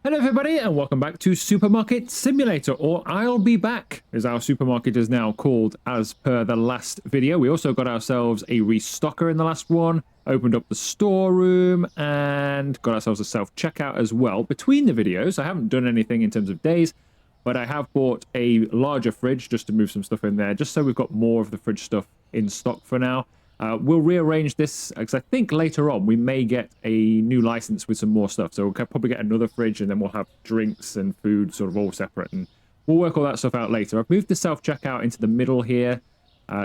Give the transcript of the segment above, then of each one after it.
Hello everybody and welcome back to Supermarket Simulator, or I'll Be Back, as our supermarket is now called as per the last video. We also got ourselves a restocker in the last one, opened up the storeroom, and got ourselves a self-checkout as well. Between the videos, I haven't done anything in terms of days, but I have bought a larger fridge just to move some stuff in there, just so we've got more of the fridge stuff in stock for now. We'll rearrange this because I think later on we may get a new license with some more stuff. So we'll probably get another fridge and then we'll have drinks and food sort of all separate. And we'll work all that stuff out later. I've moved the self-checkout into the middle here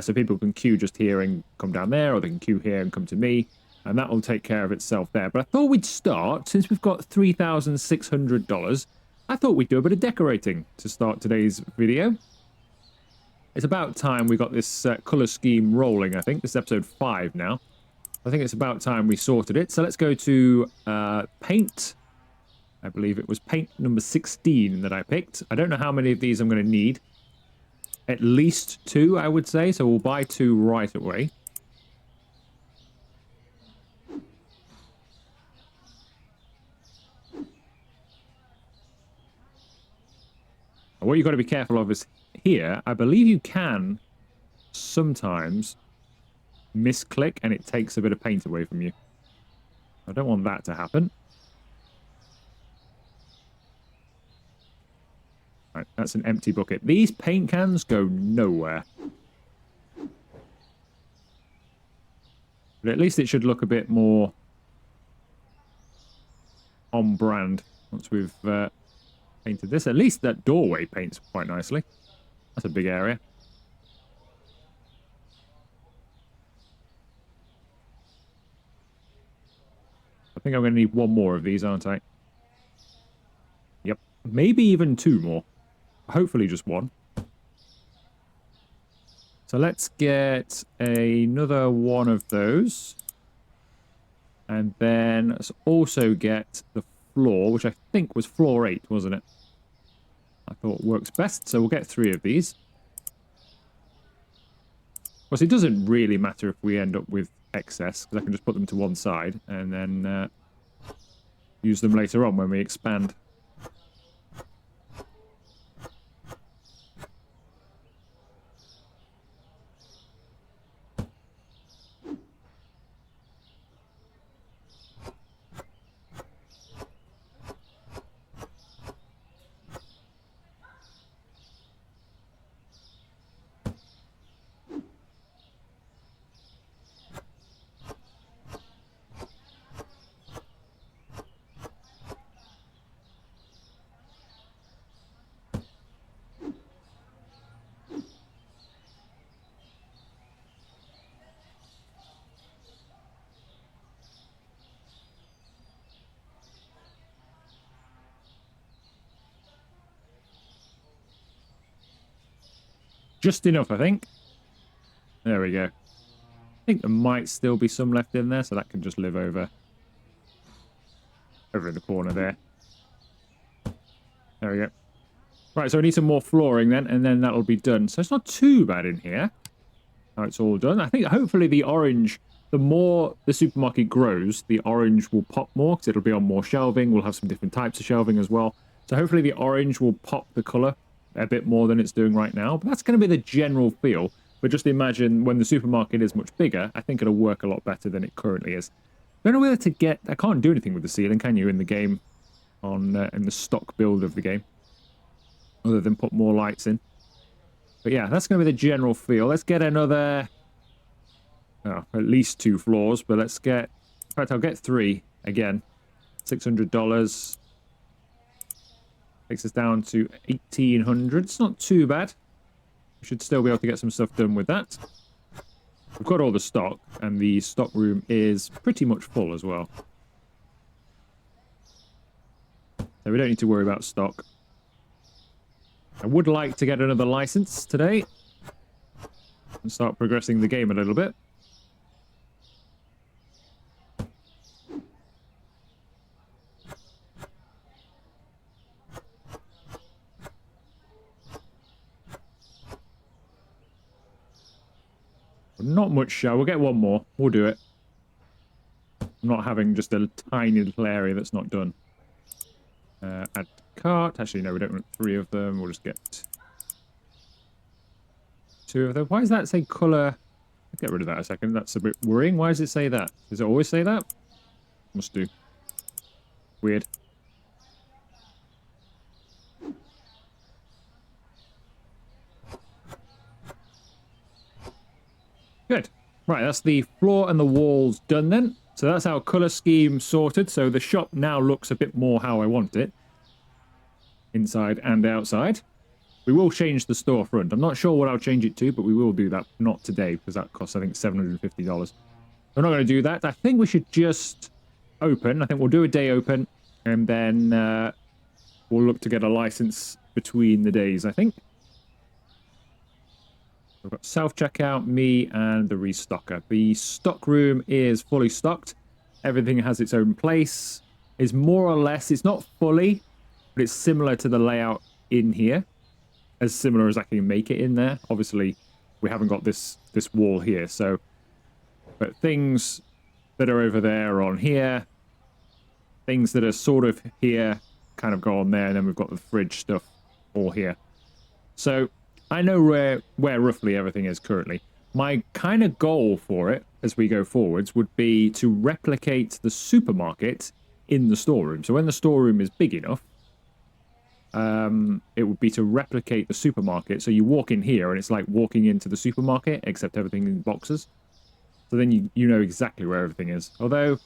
so people can queue just here and come down there, or they can queue here and come to me. And that will take care of itself there. But I thought we'd start, since we've got $3,600, I thought we'd do a bit of decorating to start today's video. It's about time we got this colour scheme rolling, I think. This is episode 5 now. I think it's about time we sorted it. So let's go to paint. I believe it was paint number 16 that I picked. I don't know how many of these I'm going to need. At least 2, I would say. So we'll buy 2 right away. And what you've got to be careful of is here, I believe you can sometimes misclick and it takes a bit of paint away from you. I don't want that to happen. Right, that's an empty bucket. These paint cans go nowhere. But at least it should look a bit more on brand once we've painted this. At least that doorway paints quite nicely. That's a big area. I think I'm going to need 1 more of these, aren't I? Yep. Maybe even 2 more. Hopefully just 1. So let's get another 1 of those. And then let's also get the floor, which I think was floor 8, wasn't it? I thought works best, so we'll get 3 of these. Of course, it doesn't really matter if we end up with excess, because I can just put them to one side and then use them later on when we expand. Just enough, I think. There we go. I think there might still be some left in there, so that can just live over in the corner there. There we go. Right, so I need some more flooring then, and then that'll be done. So it's not too bad in here. Now it's all done. I think hopefully the orange, the more the supermarket grows, the orange will pop more, because it'll be on more shelving. We'll have some different types of shelving as well. So hopefully the orange will pop the colour a bit more than it's doing right now. But that's going to be the general feel. But just imagine when the supermarket is much bigger, I think it'll work a lot better than it currently is. I don't know whether to get... I can't do anything with the ceiling, can you, in the game, in the stock build of the game, other than put more lights in. But yeah, that's going to be the general feel. Let's get another... Oh, at least 2 floors, but let's get... In fact, I'll get 3 again. $600. Takes us down to 1,800. It's not too bad. We should still be able to get some stuff done with that. We've got all the stock, and the stock room is pretty much full as well. So we don't need to worry about stock. I would like to get another license today and start progressing the game a little bit. Not much show. We'll get 1 more. We'll do it. I'm not having just a tiny little area that's not done. Add cart. Actually, no, we don't want 3 of them. We'll just get 2 of them. Why does that say colour? I'll get rid of that a second. That's a bit worrying. Why does it say that? Does it always say that? Must do. Weird. Good. Right, that's the floor and the walls done then. So that's our colour scheme sorted. So the shop now looks a bit more how I want it. Inside and outside. We will change the storefront. I'm not sure what I'll change it to, but we will do that. Not today, because that costs, I think, $750. We're not going to do that. I think we should just open. I think we'll do a day open, and then we'll look to get a license between the days, I think. We've got self-checkout, me, and the restocker. The stock room is fully stocked. Everything has its own place. It's more or less, it's not fully, but it's similar to the layout in here. As similar as I can make it in there. Obviously, we haven't got this wall here, so... But things that are over there are on here. Things that are sort of here kind of go on there, and then we've got the fridge stuff all here. So, I know where roughly everything is currently. My kind of goal for it, as we go forwards, would be to replicate the supermarket in the storeroom. So when the storeroom is big enough, it would be to replicate the supermarket. So you walk in here and it's like walking into the supermarket, except everything in boxes. So then you know exactly where everything is. Although,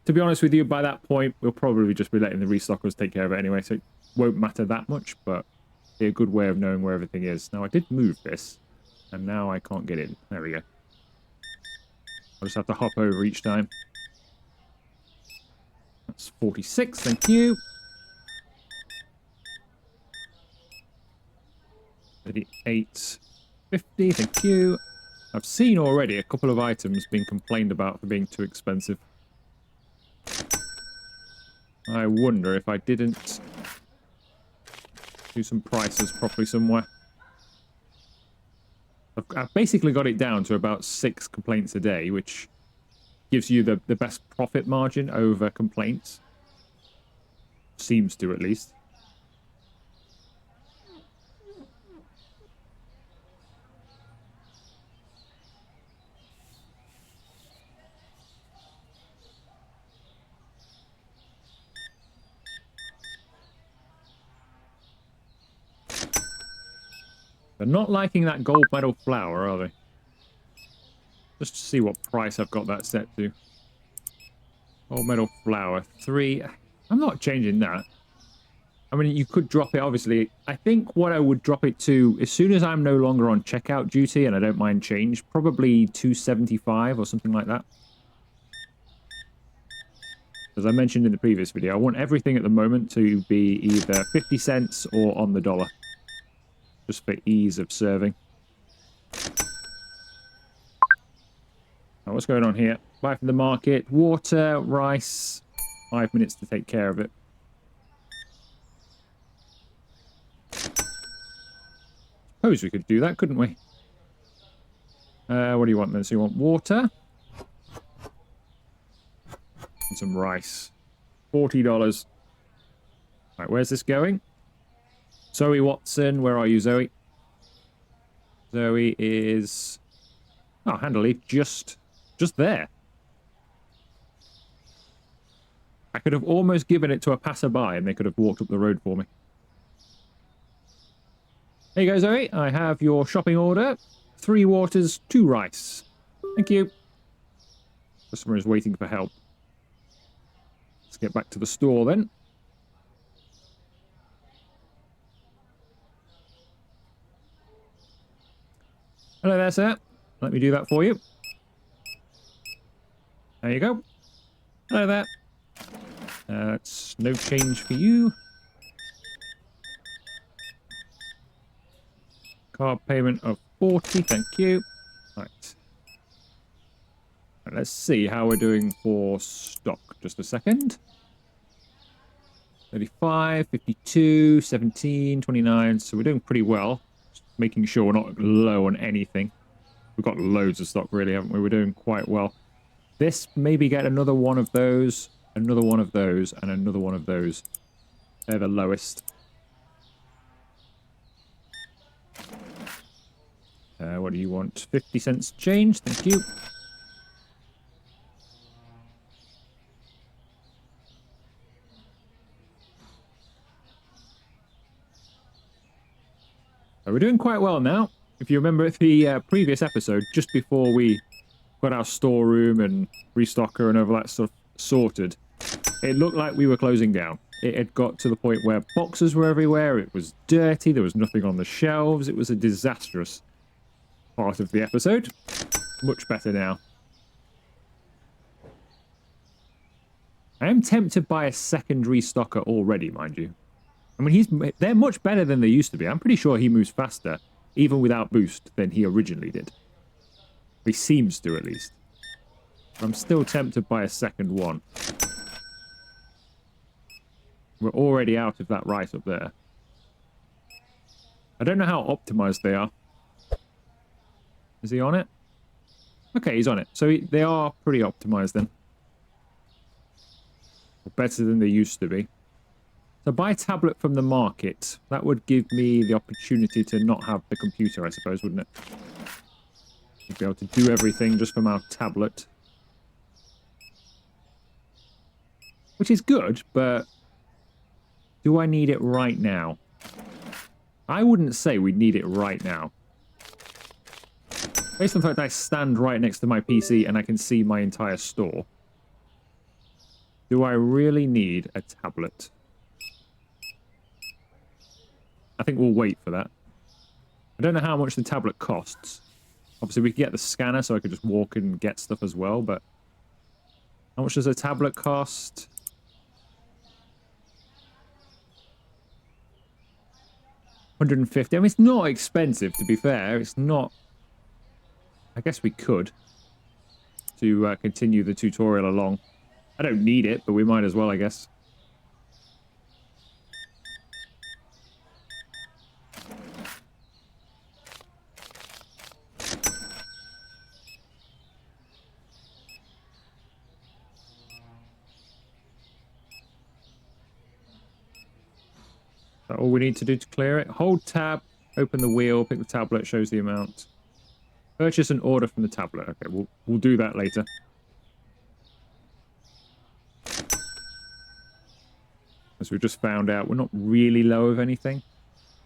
to be honest with you, by that point, we'll probably just be letting the restockers take care of it anyway. So it won't matter that much, but be a good way of knowing where everything is. Now, I did move this, and now I can't get in. There we go. I'll just have to hop over each time. That's 46, thank you. 38.50, thank you. I've seen already a couple of items being complained about for being too expensive. I wonder if I didn't do some prices properly somewhere. I've basically got it down to about 6 complaints a day, which gives you the best profit margin over complaints. Seems to, at least. They're not liking that gold medal flower, are they? Just to see what price I've got that set to. Gold medal flower, 3. I'm not changing that. I mean, you could drop it, obviously. I think what I would drop it to, as soon as I'm no longer on checkout duty and I don't mind change, probably 275 or something like that. As I mentioned in the previous video, I want everything at the moment to be either 50 cents or on the dollar. Just for ease of serving. Now, what's going on here? Buy from the market. Water, rice. 5 minutes to take care of it. Suppose we could do that, couldn't we? What do you want then? So you want water. And some rice. $40. Right, where's this going? Zoe Watson, where are you, Zoe? Zoe is... Oh, handily, just there. I could have almost given it to a passerby and they could have walked up the road for me. There you go, Zoe. I have your shopping order. 3 waters, 2 rice. Thank you. Customer is waiting for help. Let's get back to the store then. Hello there, sir. Let me do that for you. There you go. Hello there. That's no change for you. Card payment of 40, thank you. Right. Let's see how we're doing for stock. Just a second. 35, 52, 17, 29. So we're doing pretty well. Just making sure we're not low on anything. We've got loads of stock, really, haven't we? We're doing quite well. This, maybe get another one of those, another one of those, and another one of those. They're the lowest. What do you want? 50 cents change. Thank you. So we're doing quite well now. If you remember the previous episode, just before we got our storeroom and restocker and all that stuff sorted, it looked like we were closing down. It had got to the point where boxes were everywhere, it was dirty, there was nothing on the shelves, it was a disastrous part of the episode. Much better now. I am tempted by a second restocker already, mind you. I mean, they're much better than they used to be. I'm pretty sure he moves faster, even without boost, than he originally did. He seems to, at least. I'm still tempted by a second one. We're already out of that right up there. I don't know how optimized they are. Is he on it? Okay, he's on it. So they are pretty optimized then. Or better than they used to be. So buy a tablet from the market. That would give me the opportunity to not have the computer, I suppose, wouldn't it? We'd be able to do everything just from our tablet. Which is good, but do I need it right now? I wouldn't say we'd need it right now. Based on the fact that I stand right next to my PC and I can see my entire store. Do I really need a tablet? I think we'll wait for that. I don't know how much the tablet costs. Obviously, we could get the scanner so I could just walk in and get stuff as well, but how much does a tablet cost? $150. I mean, it's not expensive, to be fair. It's not... I guess we could to continue the tutorial along. I don't need it, but we might as well, I guess. Is that all we need to do to clear it? Hold tab, open the wheel, pick the tablet, shows the amount. Purchase an order from the tablet. Okay, we'll do that later. As we just found out, we're not really low of anything.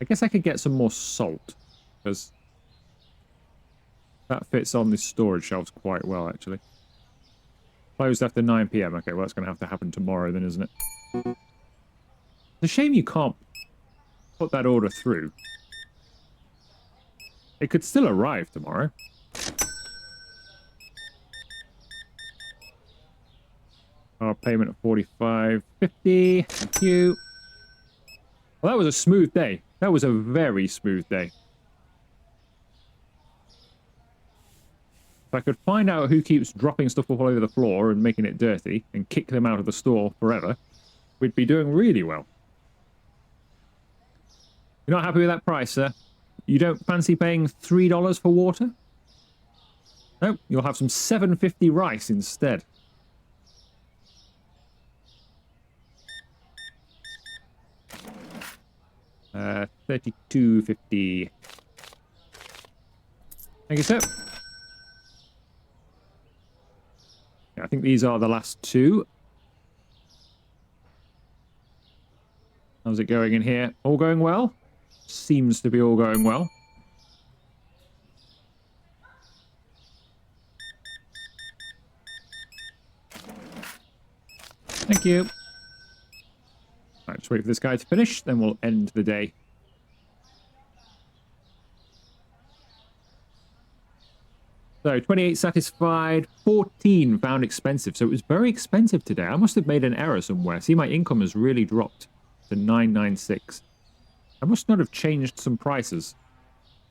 I guess I could get some more salt, because that fits on the storage shelves quite well, actually. Closed after 9 PM. Okay, well, that's going to have to happen tomorrow then, isn't it? It's a shame you can't put that order through. It could still arrive tomorrow. Our payment of $45.50. Thank you. Well, that was a smooth day. That was a very smooth day. If I could find out who keeps dropping stuff all over the floor and making it dirty and kick them out of the store forever, we'd be doing really well. You're not happy with that price, sir? You don't fancy paying $3 for water? No, you'll have some $7.50 rice instead. $32.50. Thank you, sir. Yeah, I think these are the last two. How's it going in here? All going well? Seems to be all going well. Thank you. Right, just wait for this guy to finish, then we'll end the day. So, 28 satisfied, 14 found expensive. So it was very expensive today. I must have made an error somewhere. See, my income has really dropped to 996. I must not have changed some prices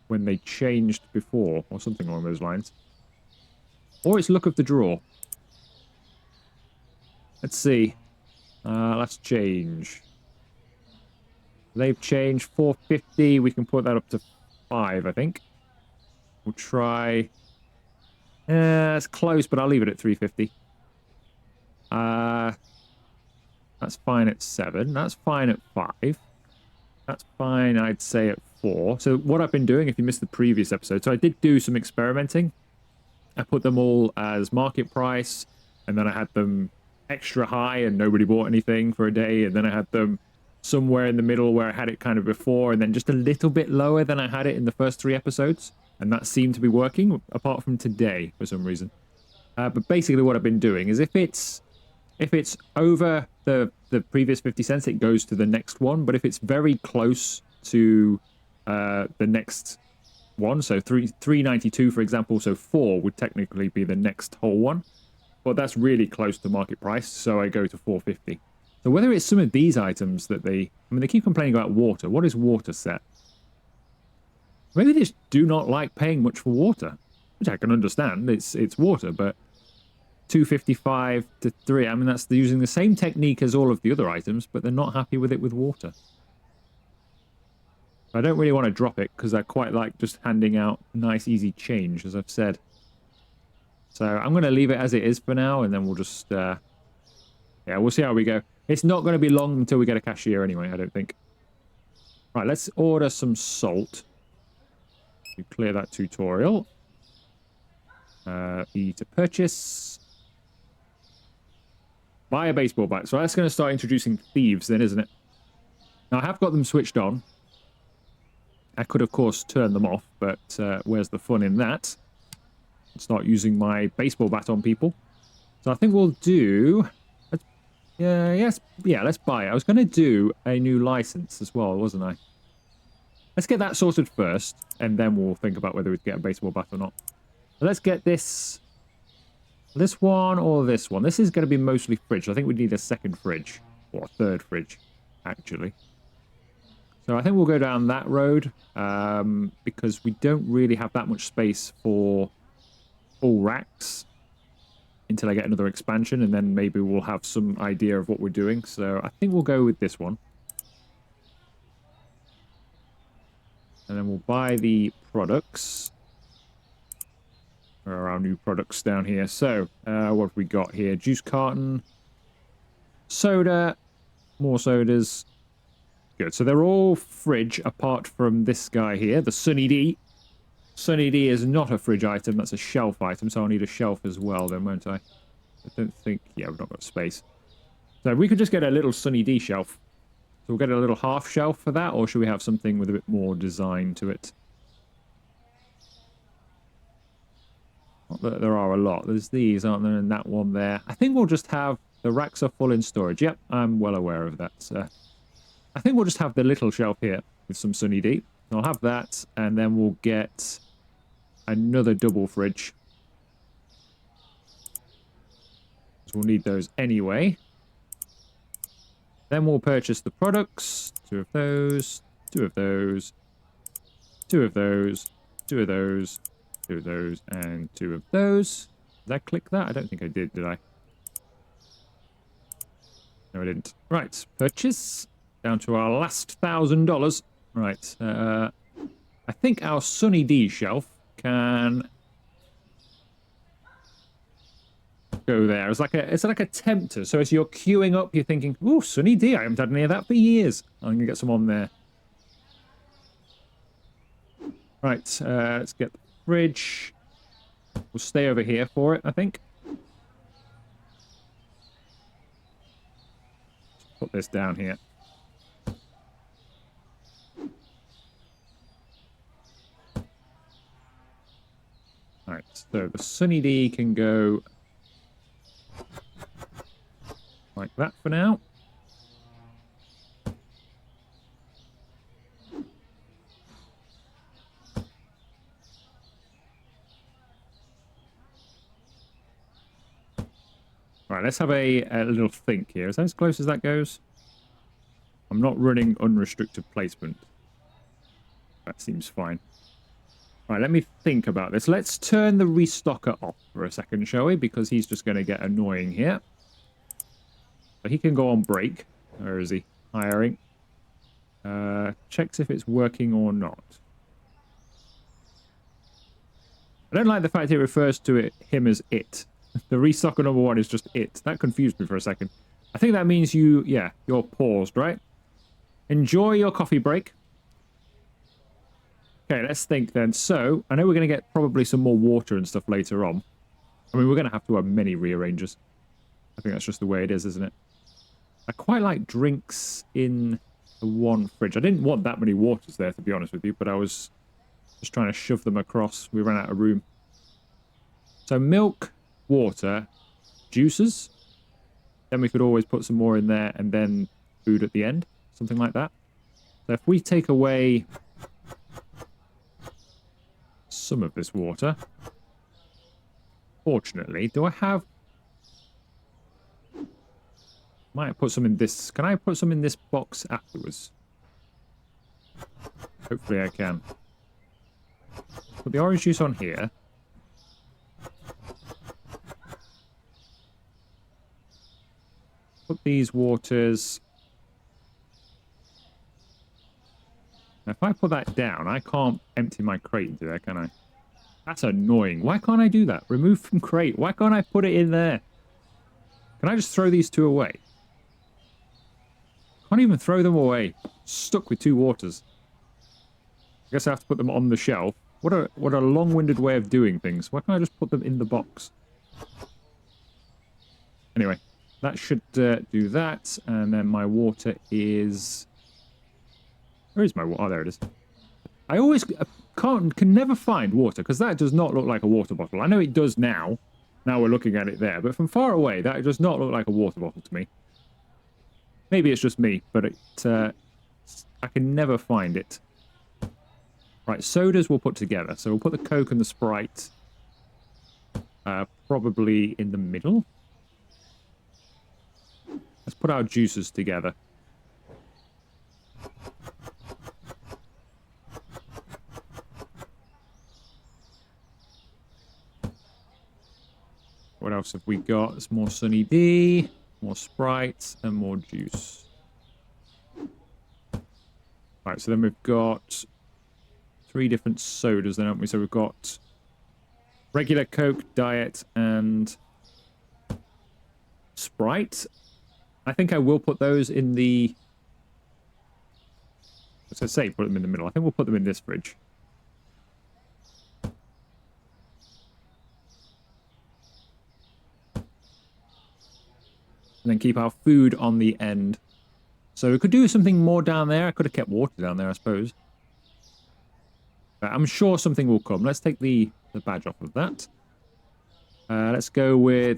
when they changed before, or something along those lines. Or it's luck of the draw. Let's see. Let's change. They've changed 450. We can put that up to 5, I think. We'll try. It's close, but I'll leave it at 350. That's fine at 7. That's fine at 5. That's fine, I'd say, at 4. So what I've been doing, if you missed the previous episode, so I did do some experimenting. I put them all as market price, and then I had them extra high and nobody bought anything for a day, and then I had them somewhere in the middle where I had it kind of before, and then just a little bit lower than I had it in the first 3 episodes, and that seemed to be working, apart from today for some reason. But basically what I've been doing is if it's over the previous 50 cents, it goes to the next one. But if it's very close to the next one, so 392, for example, so 4 would technically be the next whole one. But that's really close to market price, so I go to 450. So whether it's some of these items that they keep complaining about water. What is water set? Maybe they just do not like paying much for water, which I can understand. It's water, but 255 to 3. I mean, that's using the same technique as all of the other items, but they're not happy with it with water. I don't really want to drop it because I quite like just handing out nice, easy change, as I've said. So I'm going to leave it as it is for now, and then we'll just, yeah, we'll see how we go. It's not going to be long until we get a cashier anyway, I don't think. Right, let's order some salt. You clear that tutorial. E to purchase. Buy a baseball bat. So that's going to start introducing thieves then, isn't it? Now, I have got them switched on. I could, of course, turn them off, but where's the fun in that? Start using my baseball bat on people. So I think we'll do... yeah, let's buy it. I was going to do a new license as well, wasn't I? Let's get that sorted first, and then we'll think about whether we get a baseball bat or not. So let's get this one or this one. This is going to be mostly fridge. I think we need a second fridge, or a third fridge, actually. So I think we'll go down that road, because we don't really have that much space for full racks until I get another expansion, and then maybe we'll have some idea of what we're doing. So I think we'll go with this one. And then we'll buy the products. Where are our new products down here? So, what have we got here? Juice carton, soda, more sodas. Good. So they're all fridge apart from this guy here, the Sunny D. Sunny D is not a fridge item, that's a shelf item, so I'll need a shelf as well then, won't I? I don't think... yeah, we've not got space. So we could just get a little Sunny D shelf. So we'll get a little half shelf for that, or should we have something with a bit more design to it? Not that there are a lot. There's these, aren't there, and that one there. I think we'll just have... the racks are full in storage. Yep, I'm well aware of that. I think we'll just have the little shelf here with some Sunny D. I'll have that, and then we'll get another double fridge. So we'll need those anyway. Then we'll purchase the products. 2 of those, 2 of those, 2 of those, 2 of those, 2 of those, and 2 of those. Did I click that? I don't think I did I? No, I didn't. Right, purchase. Down to our last $1,000. Right, I think our Sunny D shelf can go there. It's like a tempter. So as you're queuing up, you're thinking, "Ooh, Sunny D! I haven't had any of that for years. I'm gonna get some on there." Right, let's get the fridge. We'll stay over here for it, I think. Put this down here. Alright, so the Sunny D can go like that for now. Right, let's have a little think here. Is that as close as that goes? I'm not running unrestricted placement. That seems fine. Right, let me think about this. Let's turn the restocker off for a second, shall we? Because he's just going to get annoying here. But he can go on break. Or is he? Hiring. Checks if it's working or not. I don't like the fact it refers to him as it. The restocker number 1 is just it. That confused me for a second. I think that means you're paused, right? Enjoy your coffee break. Okay, let's think then. So, I know we're going to get probably some more water and stuff later on. I mean, we're going to have to have many rearranges. I think that's just the way it is, isn't it? I quite like drinks in the one fridge. I didn't want that many waters there, to be honest with you, but I was just trying to shove them across. We ran out of room. So milk, water, juices. Then we could always put some more in there and then food at the end. Something like that. So if we take away some of this water. Fortunately, do I have... Might put some in this... Can I put some in this box afterwards? Hopefully I can. Put the orange juice on here. Put these waters... Now, if I put that down, I can't empty my crate into there, can I? That's annoying. Why can't I do that? Remove from crate. Why can't I put it in there? Can I just throw these two away? Can't even throw them away. Stuck with two waters. I guess I have to put them on the shelf. What a long-winded way of doing things. Why can't I just put them in the box? Anyway, that should do that. And then my water is... Where is my water? Oh, there it is. I always can never find water, because that does not look like a water bottle. I know it does now. Now we're looking at it there. But from far away, that does not look like a water bottle to me. Maybe it's just me, but I can never find it. Right, sodas we'll put together. So we'll put the Coke and the Sprite probably in the middle. Let's put our juices together. What else have we got? There's more Sunny D, more Sprite, and more juice. Right, so then we've got 3 different sodas then, haven't we? So we've got regular Coke, Diet, and Sprite. I think I will put those in the... As I say, put them in the middle. I think we'll put them in this fridge. And then keep our food on the end. So we could do something more down there. I could have kept water down there, I suppose. I'm sure something will come. Let's take the badge off of that. Let's go with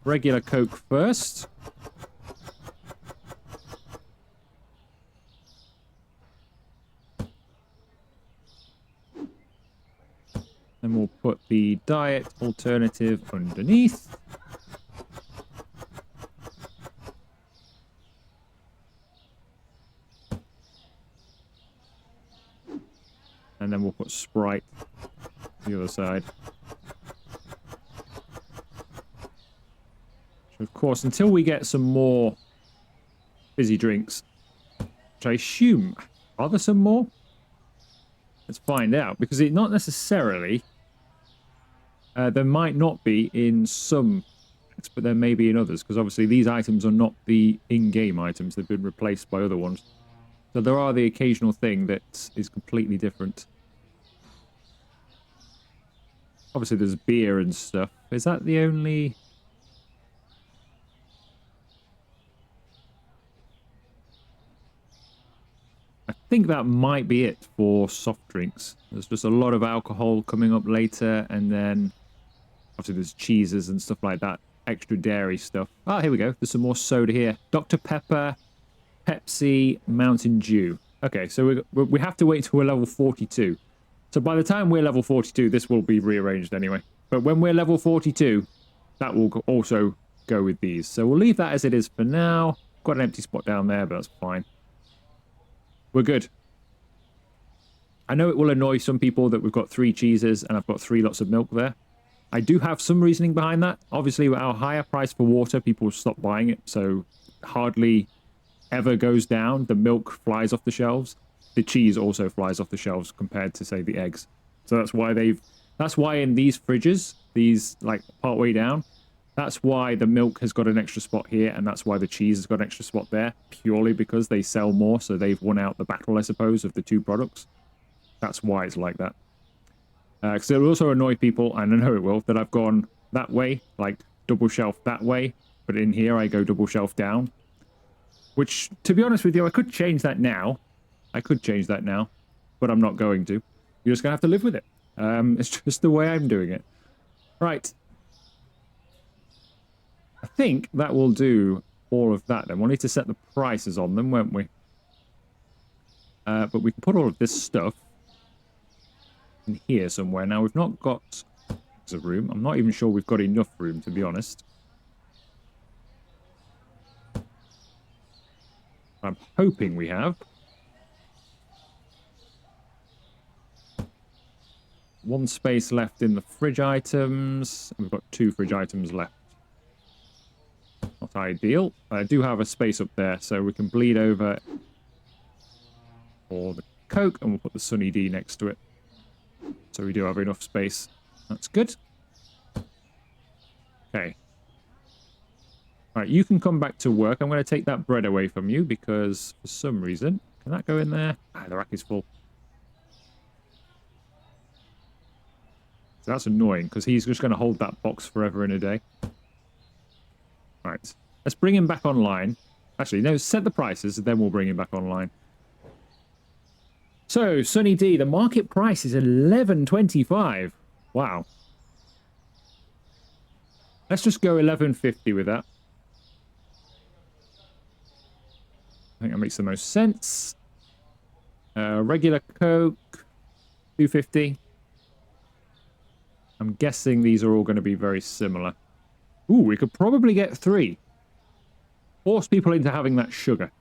regular Coke first. Then we'll put the diet alternative underneath. And then we'll put Sprite to the other side. So of course, until we get some more fizzy drinks, which I assume, are there some more? Let's find out, because it not necessarily, there might not be in some, but there may be in others, because obviously these items are not the in-game items. They've been replaced by other ones. So there are the occasional thing that is completely different. Obviously there's beer and stuff. Is that the only... I think that might be it for soft drinks. There's just a lot of alcohol coming up later, and then obviously there's cheeses and stuff like that. Extra dairy stuff. Ah, here we go. There's some more soda here. Dr. Pepper, Pepsi, Mountain Dew. Okay, so we have to wait till we're level 42. So by the time we're level 42, this will be rearranged anyway. But when we're level 42, that will also go with these. So we'll leave that as it is for now. Got an empty spot down there, but that's fine. We're good. I know it will annoy some people that we've got 3 cheeses and I've got 3 lots of milk there. I do have some reasoning behind that. Obviously, with our higher price for water, people will stop buying it. So hardly ever goes down. The milk flies off the shelves. The cheese also flies off the shelves compared to, say, the eggs. So that's why in these fridges, these like partway down, That's why the milk has got an extra spot here, and that's why the cheese has got an extra spot there, purely because they sell more, so they've won out the battle, I suppose, of the two products. That's why it's like that. Because it will also annoy people, and I know it will, that I've gone that way, like double shelf that way, but in here I go double shelf down. Which, to be honest with you, I could change that now. I could change that now, but I'm not going to. You're just going to have to live with it. It's just the way I'm doing it. Right. I think that will do all of that then. We'll need to set the prices on them, won't we? But we can put all of this stuff in here somewhere. Now, we've not got a room. I'm not even sure we've got enough room, to be honest. I'm hoping we have. One space left in the fridge items. We've got 2 fridge items left. Not ideal. I do have a space up there, so we can bleed over for the Coke, and we'll put the Sunny D next to it. So we do have enough space. That's good. Okay. Alright, you can come back to work. I'm going to take that bread away from you because for some reason... Can that go in there? Ah, the rack is full. So that's annoying because he's just going to hold that box forever and a day. Right. Let's bring him back online. Actually, no, set the prices, and then we'll bring him back online. So, Sunny D, the market price is $11.25. Wow. Let's just go $11.50 with that. I think that makes the most sense. Regular Coke, $2.50. I'm guessing these are all going to be very similar. Ooh, we could probably get 3. Force people into having that sugar.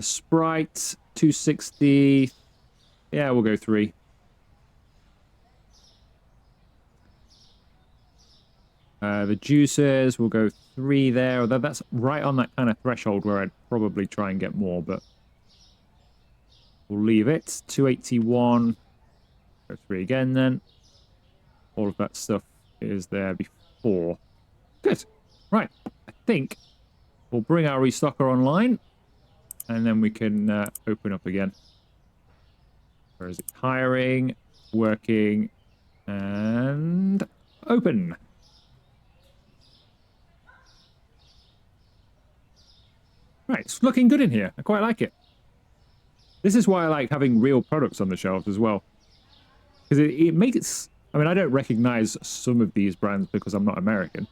Sprite, $2.60. Yeah, we'll go 3. The juices, we'll go 3 there. Although that's right on that kind of threshold where I'd probably try and get more, but we'll leave it. $2.81. Go 3 again then. All of that stuff is there before. Good. Right. I think we'll bring our restocker online, and then we can open up again. Where is it? Hiring, working, and open. Right, it's looking good in here. I quite like it. This is why I like having real products on the shelves as well. Because it makes it... I mean, I don't recognize some of these brands because I'm not American.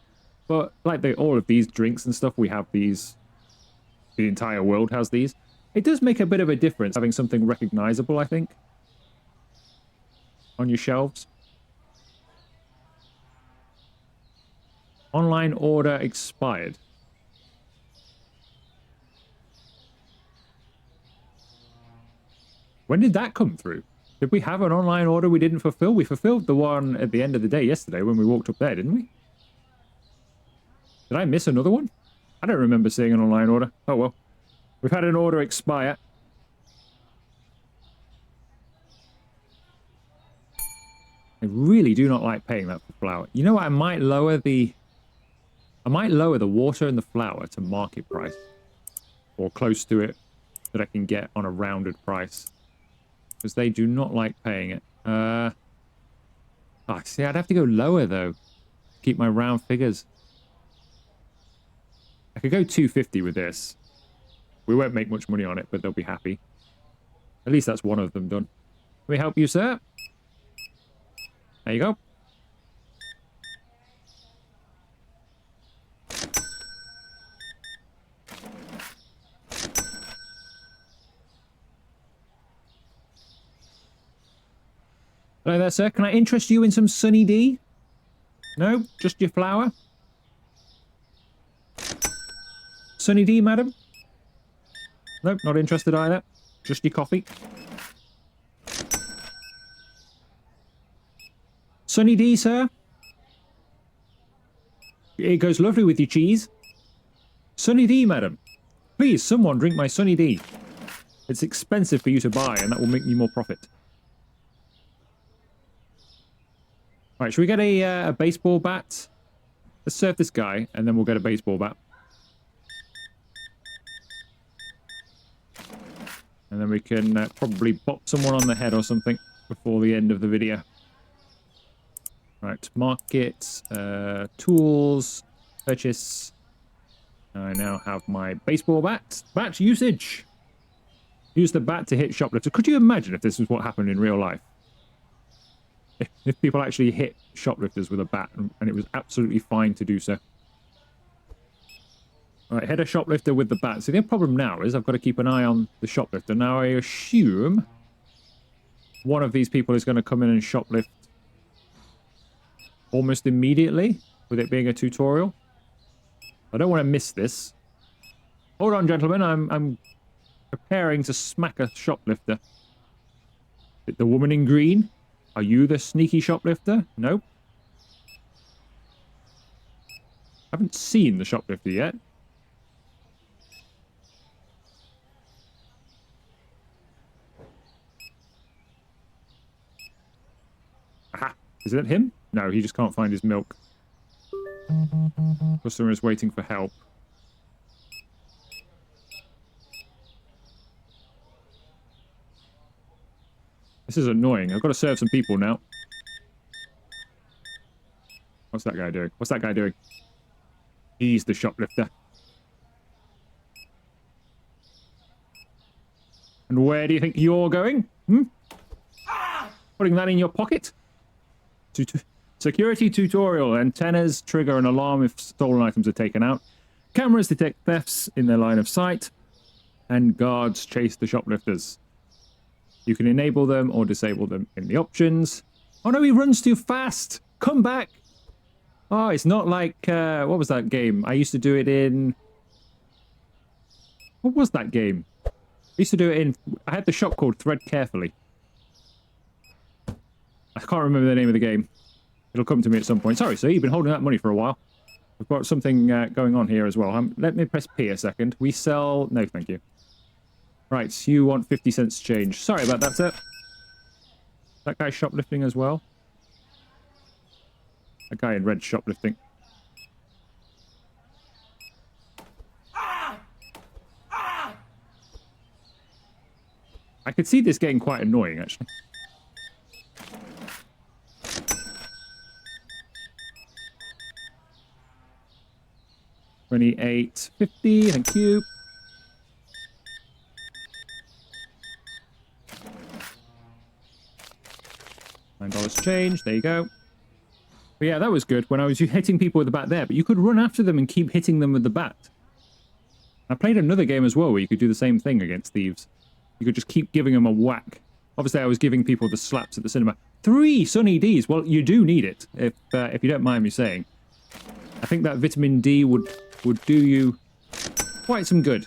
But like all of these drinks and stuff, we have these. The entire world has these. It does make a bit of a difference having something recognizable, I think, on your shelves. Online order expired. When did that come through? Did we have an online order we didn't fulfill? We fulfilled the one at the end of the day yesterday when we walked up there, didn't we? Did I miss another one? I don't remember seeing an online order. Oh well. We've had an order expire. I really do not like paying that for flour. You know what? I might lower the water and the flour to market price. Or close to it that I can get on a rounded price. Because they do not like paying it. Oh, see, I'd have to go lower, though. Keep my round figures. I could go $2.50 with this. We won't make much money on it, but they'll be happy. At least that's one of them done. Can we help you, sir? There you go. Hello there, sir. Can I interest you in some Sunny D? No? Just your flour? Sunny D, madam? Nope, not interested either. Just your coffee. Sunny D, sir? It goes lovely with your cheese. Sunny D, madam. Please, someone drink my Sunny D. It's expensive for you to buy, and that will make me more profit. Right, should we get a baseball bat? Let's serve this guy, and then we'll get a baseball bat. And then we can probably bop someone on the head or something before the end of the video. Right, market, tools, purchase. I now have my baseball bat. Bat usage. Use the bat to hit shoplifters. Could you imagine if this was what happened in real life? If people actually hit shoplifters with a bat and it was absolutely fine to do so. Alright, hit a shoplifter with the bat. So the problem now is I've got to keep an eye on the shoplifter. Now I assume one of these people is going to come in and shoplift almost immediately, with it being a tutorial. I don't want to miss this. Hold on, gentlemen. I'm preparing to smack a shoplifter. The woman in green? Are you the sneaky shoplifter? Nope. Haven't seen the shoplifter yet. Aha! Is it him? No, he just can't find his milk. Customer is waiting for help. This is annoying. I've got to serve some people now. What's that guy doing? What's that guy doing? He's the shoplifter. And where do you think you're going? Hmm? Putting that in your pocket? Security tutorial. Antennas trigger an alarm if stolen items are taken out. Cameras detect thefts in their line of sight. And guards chase the shoplifters. You can enable them or disable them in the options. Oh no, he runs too fast! Come back! Oh, it's not like... what was that game? I used to do it in... What was that game? I used to do it in... I had the shop called Thread Carefully. I can't remember the name of the game. It'll come to me at some point. Sorry, sir, you've been holding that money for a while. We've got something going on here as well. Let me press P a second. We sell... No, thank you. Right, you want 50 cents change. Sorry about that, sir. That guy shoplifting as well. That guy in red shoplifting. I could see this getting quite annoying, actually. $28.50, thank you. $9 change, there you go. But yeah, that was good when I was hitting people with the bat there, but you could run after them and keep hitting them with the bat. I played another game as well where you could do the same thing against thieves. You could just keep giving them a whack. Obviously, I was giving people the slaps at the cinema. 3 Sunny Ds. Well, you do need it, if you don't mind me saying. I think that vitamin D would do you quite some good.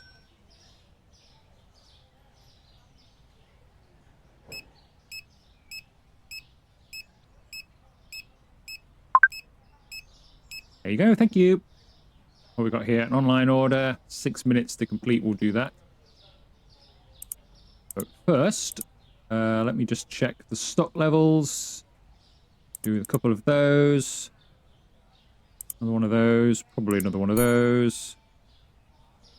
There you go, thank you. What we got here? An online order. 6 minutes to complete, we'll do that. But first, let me just check the stock levels. Do a couple of those. Another one of those. Probably another one of those.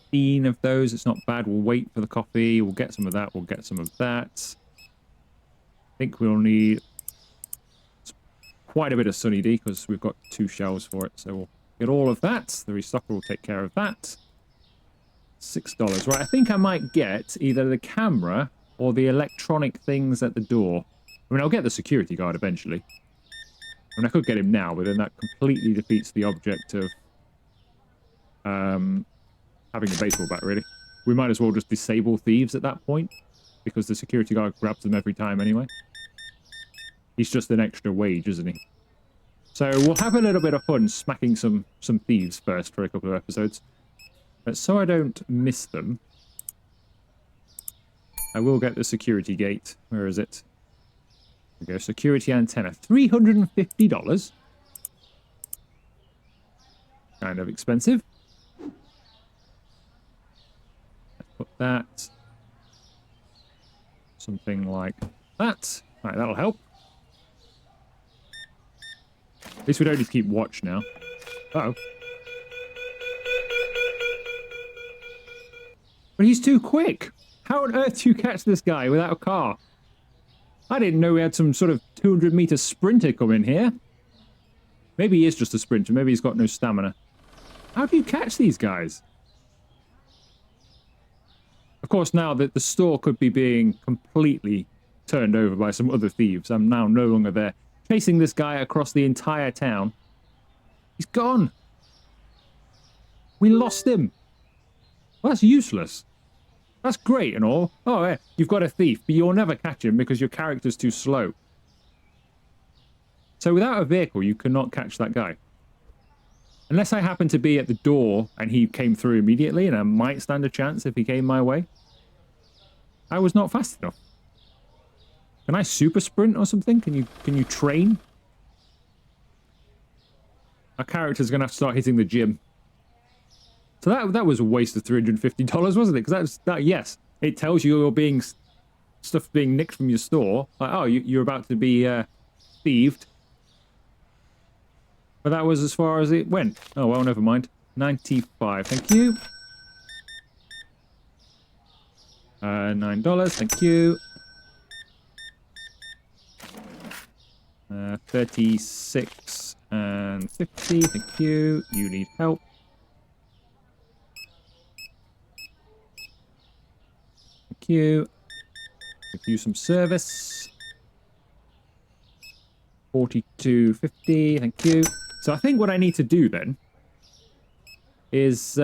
15 of those. It's not bad. We'll wait for the coffee. We'll get some of that. We'll get some of that. I think we'll need quite a bit of Sunny D because we've got 2 shelves for it. So we'll get all of that. The restocker will take care of that. $6. Right, I think I might get either the camera or the electronic things at the door. I mean, I'll get the security guard eventually. I mean, I could get him now, but then that completely defeats the object of having a baseball bat, really. We might as well just disable thieves at that point, because the security guard grabs them every time anyway. He's just an extra wage, isn't he? So we'll have a little bit of fun smacking some thieves first for a couple of episodes. But so I don't miss them, I will get the security gate. Where is it? There we go. Security antenna. $350. Kind of expensive. Let's put that. Something like that. Right, that'll help. At least we don't need to keep watch now. Uh-oh. But he's too quick. How on earth do you catch this guy without a car? I didn't know we had some sort of 200-meter sprinter come in here. Maybe he is just a sprinter. Maybe he's got no stamina. How do you catch these guys? Of course, now that the store could be being completely turned over by some other thieves. I'm now no longer there. Chasing this guy across the entire town. He's gone. We lost him. Well, that's useless. That's great and all. Oh, yeah, you've got a thief, but you'll never catch him because your character's too slow. So without a vehicle, you cannot catch that guy. Unless I happen to be at the door and he came through immediately, and I might stand a chance if he came my way. I was not fast enough. Can I super sprint or something? Can you train? Our character's going to have to start hitting the gym. So that was a waste of $350, wasn't it? Because yes, it tells you you're stuff being nicked from your store. Like, oh, you're about to be thieved. But that was as far as it went. Oh, well, never mind. 95, thank you. $9, thank you. 36 and 50, thank you. You need help. Thank you. Give you some service. 42.50, thank you. So I think what I need to do then is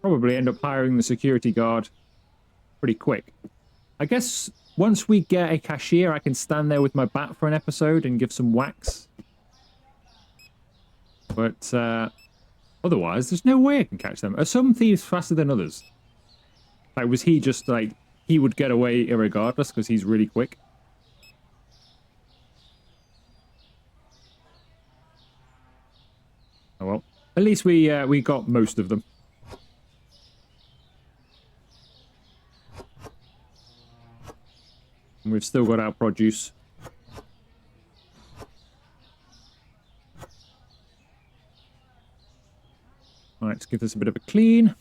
probably end up hiring the security guard pretty quick. I guess once we get a cashier, I can stand there with my bat for an episode and give some whacks. But otherwise, there's no way I can catch them. Are some thieves faster than others? Like, was he just like, he would get away irregardless because he's really quick? Oh well, at least we got most of them. And we've still got our produce. All right, let's give this a bit of a clean.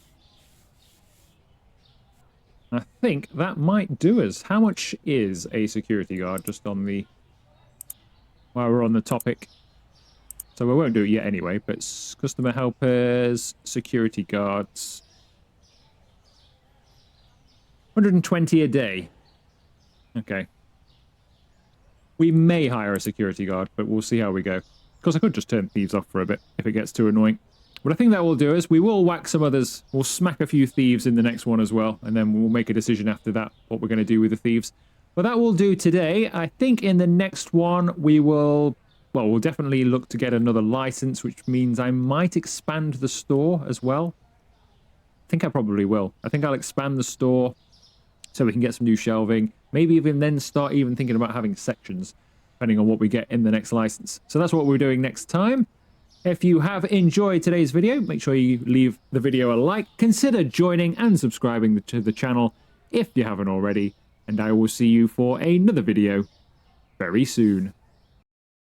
I think that might do us. How much is a security guard, just on the... while we're on the topic? So we won't do it yet anyway, but customer helpers, security guards. 120 a day. Okay. We may hire a security guard, but we'll see how we go. Of course, I could just turn thieves off for a bit if it gets too annoying. What I think that will do is we will whack some others. We'll smack a few thieves in the next one as well, and then we'll make a decision after that what we're going to do with the thieves. But that will do today. I think in the next one we will... well, we'll definitely look to get another license, which means I might expand the store as well. I think I probably will. I think I'll expand the store so we can get some new shelving. Maybe even then start even thinking about having sections, depending on what we get in the next license. So that's what we're doing next time. If you have enjoyed today's video, make sure you leave the video a like. Consider joining and subscribing to the channel if you haven't already. And I will see you for another video very soon.